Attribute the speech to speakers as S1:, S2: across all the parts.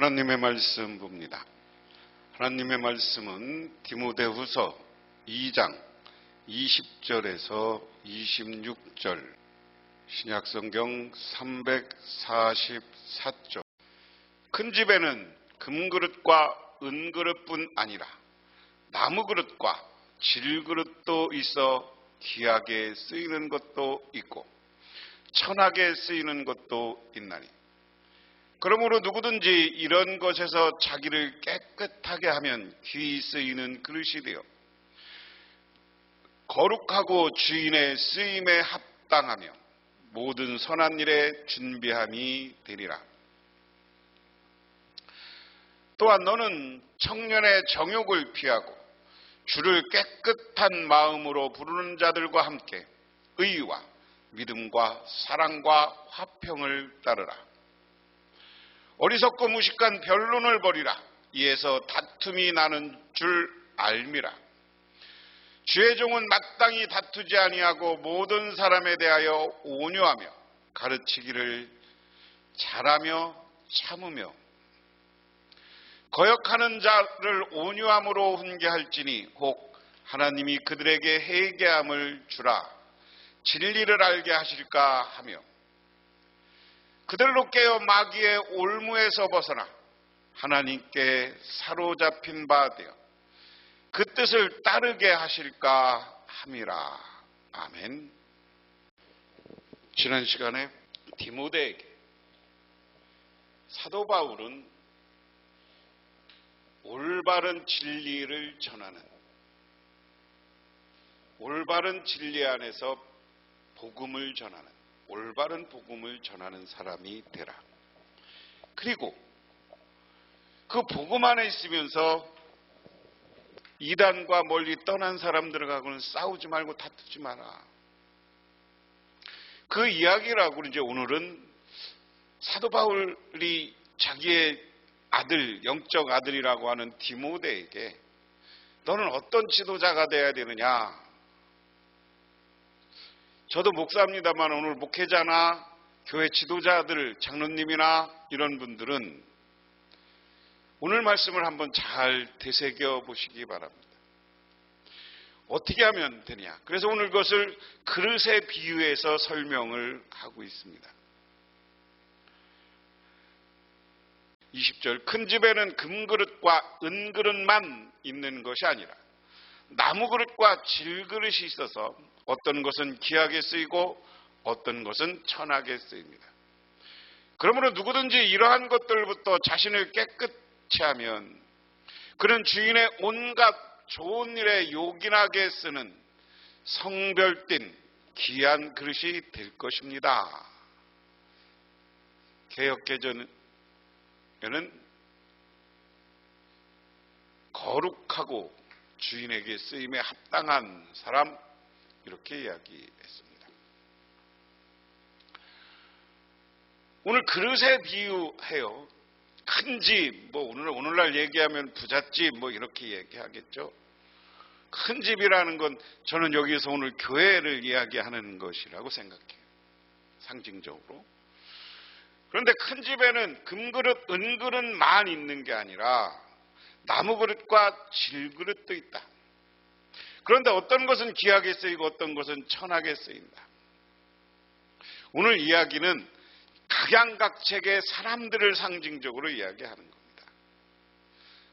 S1: 하나님의 말씀 봅니다. 하나님의 말씀은 디모데후서 2장 20절에서 26절, 신약성경 344쪽. 큰 집에는 금그릇과 은그릇뿐 아니라 나무그릇과 질그릇도 있어 귀하게 쓰이는 것도 있고 천하게 쓰이는 것도 있나니, 그러므로 누구든지 이런 것에서 자기를 깨끗하게 하면 귀히 쓰이는 그릇이 되어 거룩하고 주인의 쓰임에 합당하며 모든 선한 일에 준비함이 되리라. 또한 너는 청년의 정욕을 피하고 주를 깨끗한 마음으로 부르는 자들과 함께 의와 믿음과 사랑과 화평을 따르라. 어리석고 무식한 변론을 버리라. 이에서 다툼이 나는 줄 알미라. 주의 종은 마땅히 다투지 아니하고 모든 사람에 대하여 온유하며 가르치기를 잘하며 참으며 거역하는 자를 온유함으로 훈계할지니 혹 하나님이 그들에게 회개함을 주라 진리를 알게 하실까 하며, 그들로 깨어 마귀의 올무에서 벗어나 하나님께 사로잡힌 바 되어 그 뜻을 따르게 하실까 함이라. 아멘. 지난 시간에 디모데에게 사도 바울은 올바른 진리를 전하는, 올바른 진리 안에서 복음을 전하는, 올바른 복음을 전하는 사람이 되라. 그리고 그 복음 안에 있으면서 이단과 멀리 떠난 사람들하고는 싸우지 말고 다투지 마라. 그 이야기라고 이제 오늘은 사도 바울이 자기의 아들, 영적 아들이라고 하는 디모데에게 너는 어떤 지도자가 되어야 되느냐. 저도 목사입니다만 오늘 목회자나 교회 지도자들, 장로님이나 이런 분들은 오늘 말씀을 한번 잘 되새겨 보시기 바랍니다. 어떻게 하면 되냐. 그래서 오늘 그것을 그릇에 비유해서 설명을 하고 있습니다. 20절, 큰 집에는 금그릇과 은그릇만 있는 것이 아니라 나무그릇과 질그릇이 있어서 어떤 것은 귀하게 쓰이고 어떤 것은 천하게 쓰입니다. 그러므로 누구든지 이러한 것들부터 자신을 깨끗이 하면 그는 주인의 온갖 좋은 일에 요긴하게 쓰는 성별띤 귀한 그릇이 될 것입니다. 개역개정에는 거룩하고 주인에게 쓰임에 합당한 사람, 이렇게 이야기했습니다. 오늘 그릇에 비유해요. 큰 집, 오늘날 얘기하면 부잣집 이렇게 얘기하겠죠. 큰 집이라는 건 저는 여기서 오늘 교회를 이야기하는 것이라고 생각해요. 상징적으로. 그런데 큰 집에는 금그릇, 은그릇만 있는 게 아니라 나무그릇과 질그릇도 있다. 그런데 어떤 것은 귀하게 쓰이고 어떤 것은 천하게 쓰인다. 오늘 이야기는 각양각색의 사람들을 상징적으로 이야기하는 겁니다.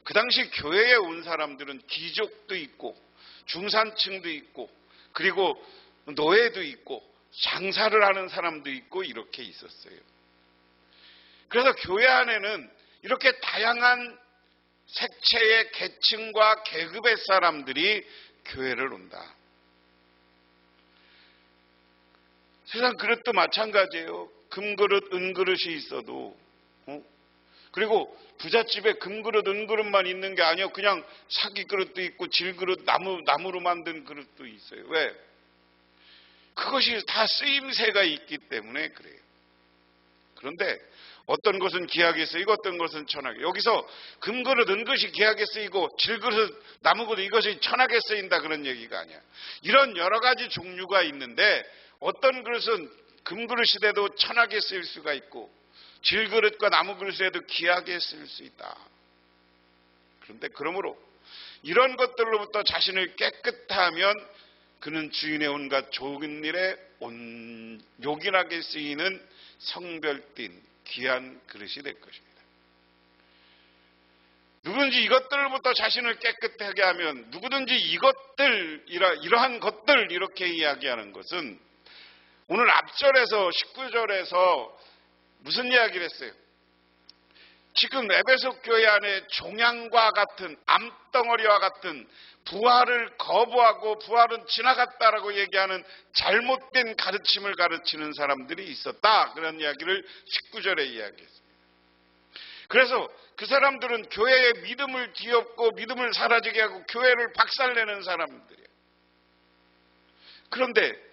S1: 그 당시 교회에 온 사람들은 귀족도 있고 중산층도 있고 그리고 노예도 있고 장사를 하는 사람도 있고 이렇게 있었어요. 그래서 교회 안에는 이렇게 다양한 색채의 계층과 계급의 사람들이 교회를 온다. 세상 그릇도 마찬가지예요. 금그릇, 은그릇이 있어도 그리고 부잣집에 금그릇, 은그릇만 있는 게 아니에요. 그냥 사기 그릇도 있고 질그릇, 나무로 만든 그릇도 있어요. 왜? 그것이 다 쓰임새가 있기 때문에 그래요. 그런데 어떤 것은 귀하게 쓰이고 어떤 것은 천하게. 여기서 금그릇, 은그릇이 귀하게 쓰이고 질그릇, 나무그릇 이것이 천하게 쓰인다 그런 얘기가 아니야. 이런 여러 가지 종류가 있는데 어떤 그릇은 금그릇이 돼도 천하게 쓰일 수가 있고 질그릇과 나무 그릇에도 귀하게 쓸 수 있다. 그런데 그러므로 이런 것들로부터 자신을 깨끗하면 그는 주인의 온갖 좋은 일에 요긴하게 쓰이는 성별띤 귀한 그릇이 될 것입니다. 누구든지 이것들로부터 자신을 깨끗하게 하면 누구든지 이러한 것들 이렇게 이야기하는 것은 오늘 앞절에서 19절에서 무슨 이야기를 했어요? 지금 에베소 교회 안에 종양과 같은 암덩어리와 같은 부활을 거부하고 부활은 지나갔다라고 얘기하는 잘못된 가르침을 가르치는 사람들이 있었다. 그런 이야기를 19절에 이야기했습니다. 그래서 그 사람들은 교회의 믿음을 뒤엎고 믿음을 사라지게 하고 교회를 박살내는 사람들이에요. 그런데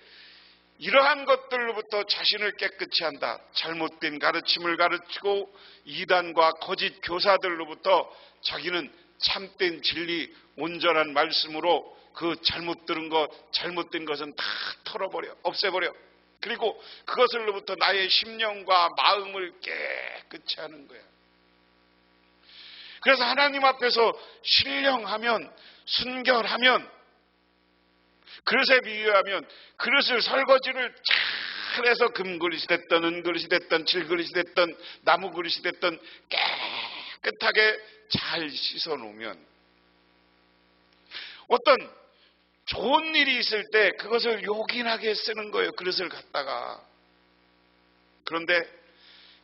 S1: 이러한 것들로부터 자신을 깨끗이 한다. 잘못된 가르침을 가르치고 이단과 거짓 교사들로부터 자기는 참된 진리, 온전한 말씀으로 그 잘못 들은 것, 잘못된 것은 다 털어버려, 없애버려. 그리고 그것으로부터 나의 심령과 마음을 깨끗이 하는 거야. 그래서 하나님 앞에서 신령하면, 순결하면, 그릇에 비유하면 그릇을 설거지를 잘해서 금그릇이 됐든 은그릇이 됐든 질그릇이 됐든 나무 그릇이 됐든 깨끗하게 잘 씻어 놓으면 어떤 좋은 일이 있을 때 그것을 요긴하게 쓰는 거예요. 그릇을 갖다가. 그런데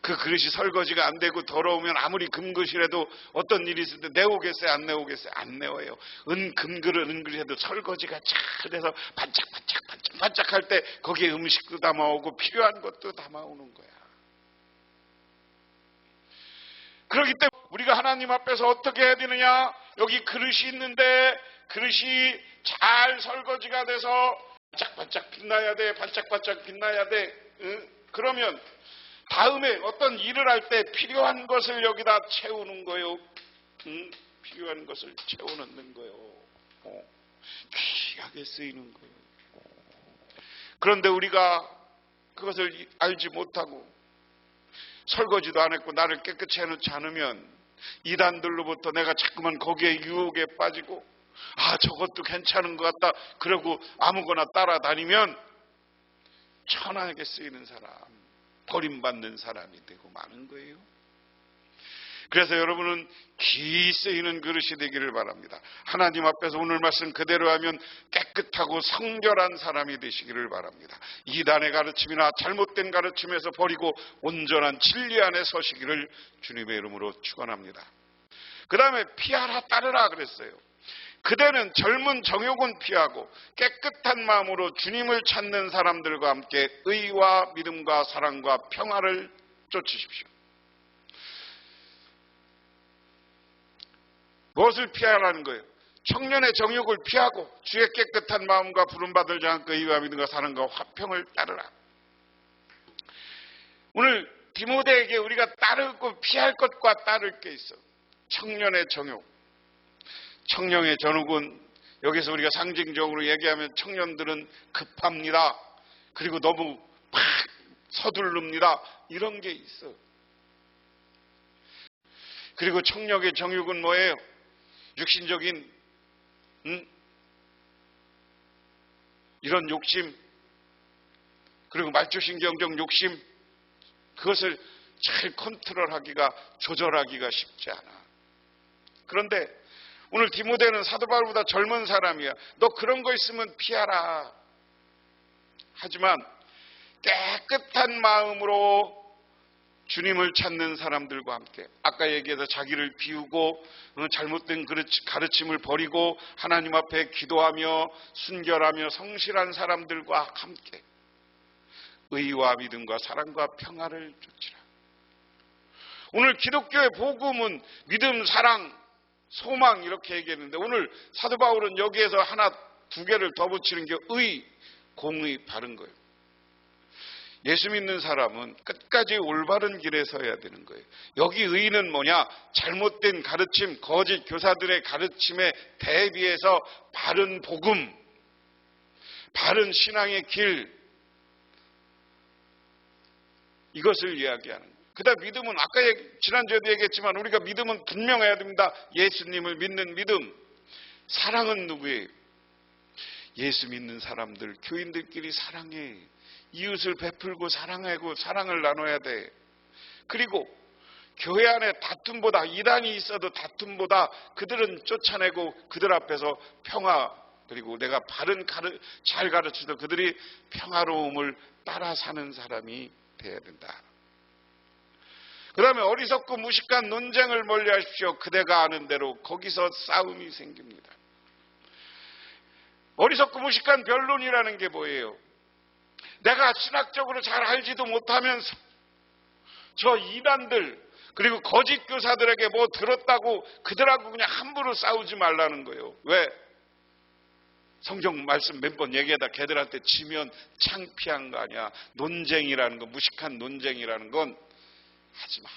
S1: 그 그릇이 설거지가 안 되고 더러우면 아무리 금그릇이라도 어떤 일이 있을 때 내오겠어요? 안 내오겠어요? 안 내워요. 은그릇해도 설거지가 잘 돼서 반짝할 때 거기에 음식도 담아오고 필요한 것도 담아오는 거야. 그렇기 때문에 우리가 하나님 앞에서 어떻게 해야 되느냐? 여기 그릇이 있는데 그릇이 잘 설거지가 돼서 반짝반짝 빛나야 돼. 반짝반짝 빛나야 돼. 그러면 다음에 어떤 일을 할 때 필요한 것을 여기다 채우는 거예요. 필요한 것을 채워넣는 거예요. 귀하게 쓰이는 거예요. 그런데 우리가 그것을 알지 못하고 설거지도 안 했고 나를 깨끗이 해놓지 않으면 이단들로부터 내가 자꾸만 거기에 유혹에 빠지고 저것도 괜찮은 것 같다. 그러고 아무거나 따라다니면 천하게 쓰이는 사람, 버림받는 사람이 되고 마는 거예요. 그래서 여러분은 귀히 쓰이는 그릇이 되기를 바랍니다. 하나님 앞에서 오늘 말씀 그대로 하면 깨끗하고 성결한 사람이 되시기를 바랍니다. 이단의 가르침이나 잘못된 가르침에서 버리고 온전한 진리 안에 서시기를 주님의 이름으로 축원합니다. 그 다음에 피하라 따르라 그랬어요. 그대는 젊은 정욕은 피하고 깨끗한 마음으로 주님을 찾는 사람들과 함께 의와 믿음과 사랑과 평화를 쫓으십시오. 무엇을 피하라는 거예요? 청년의 정욕을 피하고 주의 깨끗한 마음과 부름받을 자 함께 의와 믿음과 사랑과 화평을 따르라. 오늘 디모데에게 우리가 따르고 피할 것과 따를 게 있어. 청년의 정욕. 청년의 전혹은 여기서 우리가 상징적으로 얘기하면 청년들은 급합니다. 그리고 너무 막 서두릅니다. 이런 게 있어. 그리고 청년의 정욕은 뭐예요? 육신적인 이런 욕심, 그리고 말초신경적 욕심, 그것을 잘 컨트롤하기가, 조절하기가 쉽지 않아. 그런데 오늘 디모데는 사도 바울보다 젊은 사람이야. 너 그런 거 있으면 피하라. 하지만 깨끗한 마음으로 주님을 찾는 사람들과 함께, 아까 얘기해서 자기를 비우고 잘못된 가르침을 버리고 하나님 앞에 기도하며 순결하며 성실한 사람들과 함께 의와 믿음과 사랑과 평화를 쫓으라. 오늘 기독교의 복음은 믿음, 사랑, 소망 이렇게 얘기했는데 오늘 사도 바울은 여기에서 하나 두 개를 더 붙이는 게 의, 공의, 바른 거예요. 예수 믿는 사람은 끝까지 올바른 길에 서야 되는 거예요. 여기 의는 뭐냐? 잘못된 가르침, 거짓 교사들의 가르침에 대비해서 바른 복음, 바른 신앙의 길, 이것을 이야기하는 거예요. 그다음 믿음은 아까 지난주에도 얘기했지만 우리가 믿음은 분명해야 됩니다. 예수님을 믿는 믿음. 사랑은 누구예요? 예수 믿는 사람들, 교인들끼리 사랑해. 이웃을 베풀고 사랑하고 사랑을 나눠야 돼. 그리고 교회 안에 다툼보다, 이단이 있어도 다툼보다 그들은 쫓아내고 그들 앞에서 평화, 그리고 내가 잘 가르쳐도 그들이 평화로움을 따라 사는 사람이 돼야 된다. 그 다음에 어리석고 무식한 논쟁을 멀리하십시오. 그대가 아는 대로 거기서 싸움이 생깁니다. 어리석고 무식한 변론이라는 게 뭐예요? 내가 신학적으로 잘 알지도 못하면서 저 이단들 그리고 거짓 교사들에게 뭐 들었다고 그들하고 그냥 함부로 싸우지 말라는 거예요. 왜? 성경 말씀 몇 번 얘기하다 걔들한테 지면 창피한 거 아니야. 논쟁이라는 거, 무식한 논쟁이라는 건 하지 마.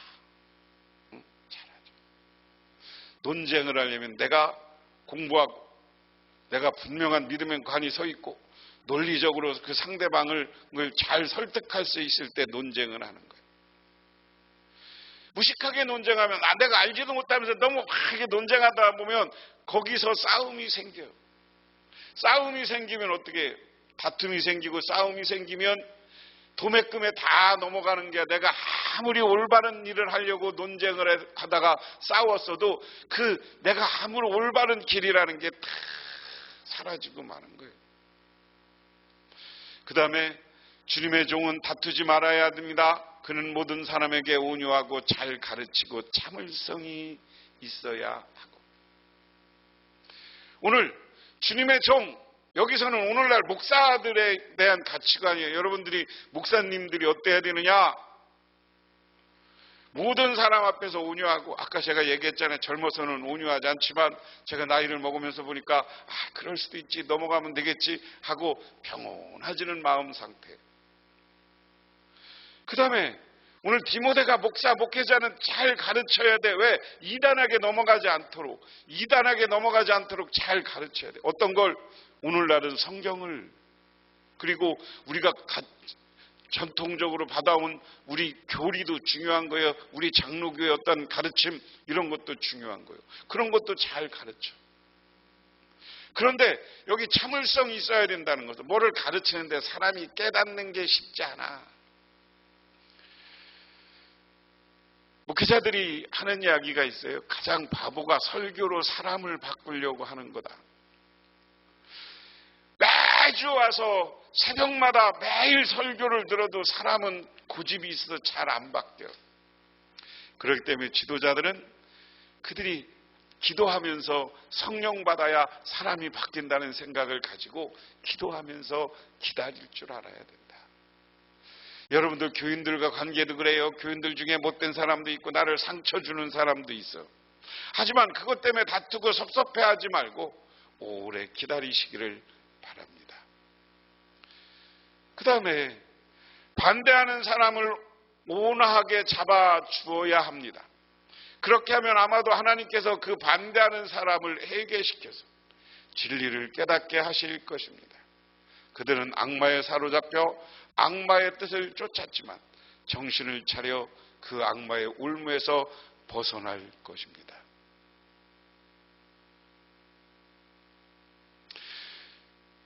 S1: 응? 잘하죠. 논쟁을 하려면 내가 공부하고 내가 분명한 믿음의 관이 서 있고 논리적으로 그 상대방을 잘 설득할 수 있을 때 논쟁을 하는 거예요. 무식하게 논쟁하면 내가 알지도 못하면서 너무 화하게 논쟁하다 보면 거기서 싸움이 생겨요. 싸움이 생기면 어떻게 해요? 다툼이 생기고 싸움이 생기면 도매금에 다 넘어가는 게 내가 아무리 올바른 일을 하려고 논쟁을 하다가 싸웠어도 그 내가 아무리 올바른 길이라는 게 다 사라지고 마는 거예요. 그 다음에 주님의 종은 다투지 말아야 됩니다. 그는 모든 사람에게 온유하고 잘 가르치고 참을성이 있어야 하고. 오늘 주님의 종, 여기서는 오늘날 목사들에 대한 가치관이에요. 여러분들이 목사님들이 어때야 되느냐? 모든 사람 앞에서 온유하고, 아까 제가 얘기했잖아요. 젊어서는 온유하지 않지만 제가 나이를 먹으면서 보니까 그럴 수도 있지, 넘어가면 되겠지 하고 평온해지는 마음 상태. 그 다음에 오늘 디모데가 목사, 목회자는 잘 가르쳐야 돼. 왜? 이단하게 넘어가지 않도록 잘 가르쳐야 돼. 어떤 걸? 오늘날은 성경을, 그리고 우리가 전통적으로 받아온 우리 교리도 중요한 거예요. 우리 장로교의 어떤 가르침 이런 것도 중요한 거예요. 그런 것도 잘 가르쳐. 그런데 여기 참을성이 있어야 된다는 거죠. 뭐를 가르치는데 사람이 깨닫는 게 쉽지 않아. 목회자들이 하는 이야기가 있어요. 가장 바보가 설교로 사람을 바꾸려고 하는 거다. 매주 와서 새벽마다 매일 설교를 들어도 사람은 고집이 있어서 잘 안 바뀌어요. 그렇기 때문에 지도자들은 그들이 기도하면서 성령 받아야 사람이 바뀐다는 생각을 가지고 기도하면서 기다릴 줄 알아야 된다. 여러분들 교인들과 관계도 그래요. 교인들 중에 못된 사람도 있고 나를 상처 주는 사람도 있어. 하지만 그것 때문에 다투고 섭섭해하지 말고 오래 기다리시기를 바랍니다. 그 다음에 반대하는 사람을 온화하게 잡아주어야 합니다. 그렇게 하면 아마도 하나님께서 그 반대하는 사람을 회개시켜서 진리를 깨닫게 하실 것입니다. 그들은 악마에 사로잡혀 악마의 뜻을 쫓았지만 정신을 차려 그 악마의 울무에서 벗어날 것입니다.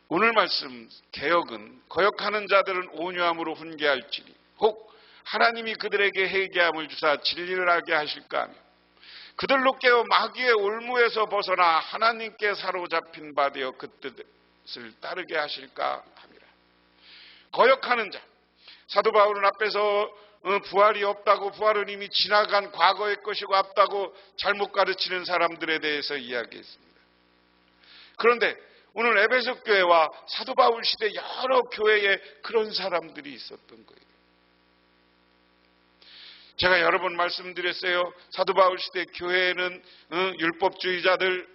S1: 오늘 말씀 개역은 거역하는 자들은 온유함으로 훈계할지니 혹 하나님이 그들에게 회개함을 주사 진리를 알게 하실까 하며 그들로 깨어 마귀의 올무에서 벗어나 하나님께 사로잡힌 바 되어 그 뜻을 따르게 하실까 함이라. 거역하는 자, 사도 바울은 앞에서 부활이 없다고, 부활은 이미 지나간 과거의 것이고 없다고 잘못 가르치는 사람들에 대해서 이야기했습니다. 그런데 오늘 에베소 교회와 사도 바울 시대 여러 교회에 그런 사람들이 있었던 거예요. 제가 여러 번 말씀드렸어요. 사도 바울 시대 교회에는 율법주의자들,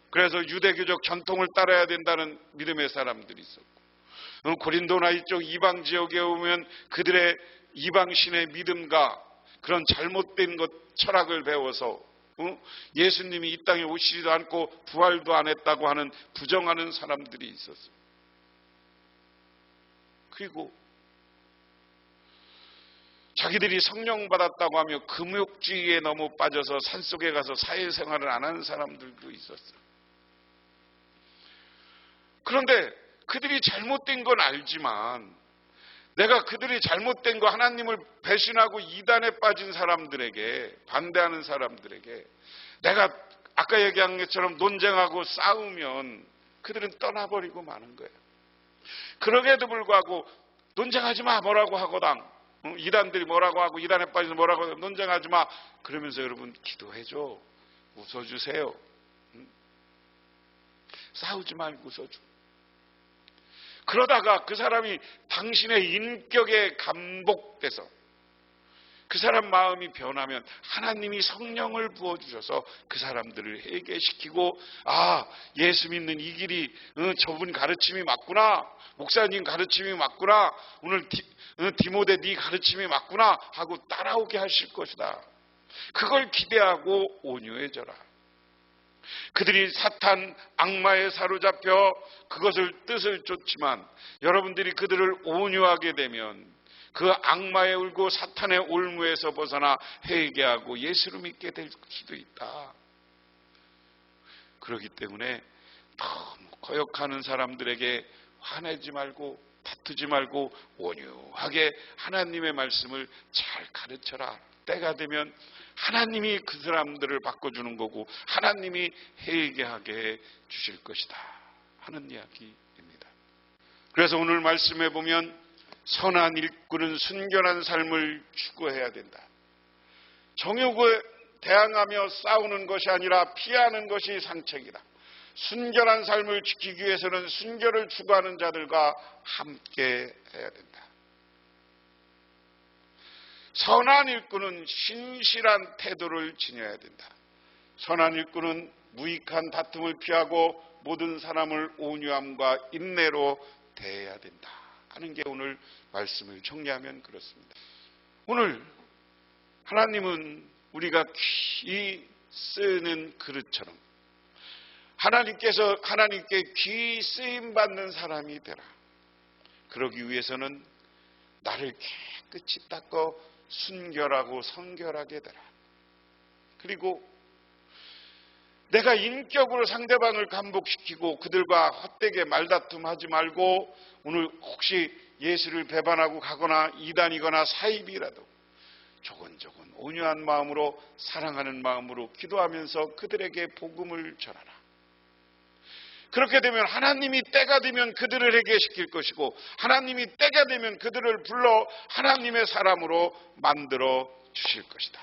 S1: 그래서 유대교적 전통을 따라야 된다는 믿음의 사람들이 있었고, 고린도나 이쪽 이방 지역에 오면 그들의 이방신의 믿음과 그런 잘못된 것 철학을 배워서 예수님이 이 땅에 오시지도 않고 부활도 안 했다고 하는 부정하는 사람들이 자기들이 성령 받았다고 하며 금욕주의에 너무 빠져서 산속에 가서 사회생활을 안 하는 사람들도 있었어요. 그런데 그들이 잘못된 건 알지만 내가 그들이 잘못된 거 하나님을 배신하고 이단에 빠진 사람들에게, 반대하는 사람들에게 내가 아까 얘기한 것처럼 논쟁하고 싸우면 그들은 떠나버리고 마는 거예요. 그러게도 불구하고 논쟁하지 마 뭐라고 하고당, 이단들이 뭐라고 하고 이단에 빠져서 뭐라고 하고 논쟁하지 마 그러면서 여러분 기도해줘, 웃어주세요. 싸우지 말고 웃어줘. 그러다가 그 사람이 당신의 인격에 감복돼서 그 사람 마음이 변하면 하나님이 성령을 부어주셔서 그 사람들을 회개시키고, 아, 예수 믿는 이 길이 저분 가르침이 맞구나, 목사님 가르침이 맞구나, 오늘 디모데 네 가르침이 맞구나 하고 따라오게 하실 것이다. 그걸 기대하고 온유해져라. 그들이 사탄 악마에 사로잡혀 그것을 뜻을 쫓지만 여러분들이 그들을 온유하게 되면 그 악마의 울고 사탄의 올무에서 벗어나 회개하고 예수를 믿게 될 수도 있다. 그렇기 때문에 너무 거역하는 사람들에게 화내지 말고 다투지 말고 온유하게 하나님의 말씀을 잘 가르쳐라. 때가 되면 하나님이 그 사람들을 바꿔주는 거고 하나님이 회개하게 해 주실 것이다 하는 이야기입니다. 그래서 오늘 말씀에 보면 선한 일꾼은 순결한 삶을 추구해야 된다. 정욕에 대항하며 싸우는 것이 아니라 피하는 것이 상책이다. 순결한 삶을 지키기 위해서는 순결을 추구하는 자들과 함께 해야 된다. 선한 일꾼은 신실한 태도를 지녀야 된다. 선한 일꾼은 무익한 다툼을 피하고 모든 사람을 온유함과 인내로 대해야 된다 하는 게 오늘 말씀을 정리하면 그렇습니다. 오늘 하나님은 우리가 귀 쓰는 그릇처럼 하나님께 귀 쓰임 받는 사람이 되라. 그러기 위해서는 나를 깨끗이 닦아 순결하고 성결하게 되라. 그리고 내가 인격으로 상대방을 감복시키고 그들과 헛되게 말다툼하지 말고 오늘 혹시 예수를 배반하고 가거나 이단이거나 사입이라도 조곤조곤 온유한 마음으로 사랑하는 마음으로 기도하면서 그들에게 복음을 전하라. 그렇게 되면 하나님이 때가 되면 그들을 회개시킬 것이고 하나님이 때가 되면 그들을 불러 하나님의 사람으로 만들어 주실 것이다.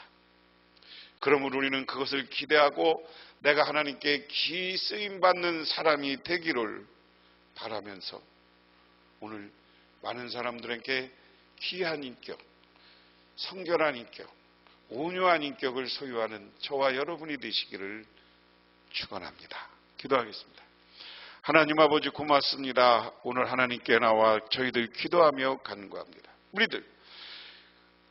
S1: 그러므로 우리는 그것을 기대하고 내가 하나님께 귀 쓰임받는 사람이 되기를 바라면서 오늘 많은 사람들에게 귀한 인격, 성결한 인격, 온유한 인격을 소유하는 저와 여러분이 되시기를 축원합니다. 기도하겠습니다. 하나님 아버지 고맙습니다. 오늘 하나님께 나와 저희들 기도하며 간구합니다. 우리들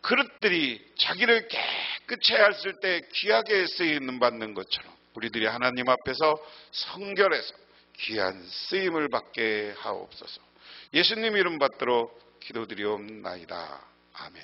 S1: 그릇들이 자기를 깨끗이 했을 때 귀하게 쓰임 받는 것처럼 우리들이 하나님 앞에서 성결해서 귀한 쓰임을 받게 하옵소서. 예수님 이름 받들어 기도드리옵나이다. 아멘.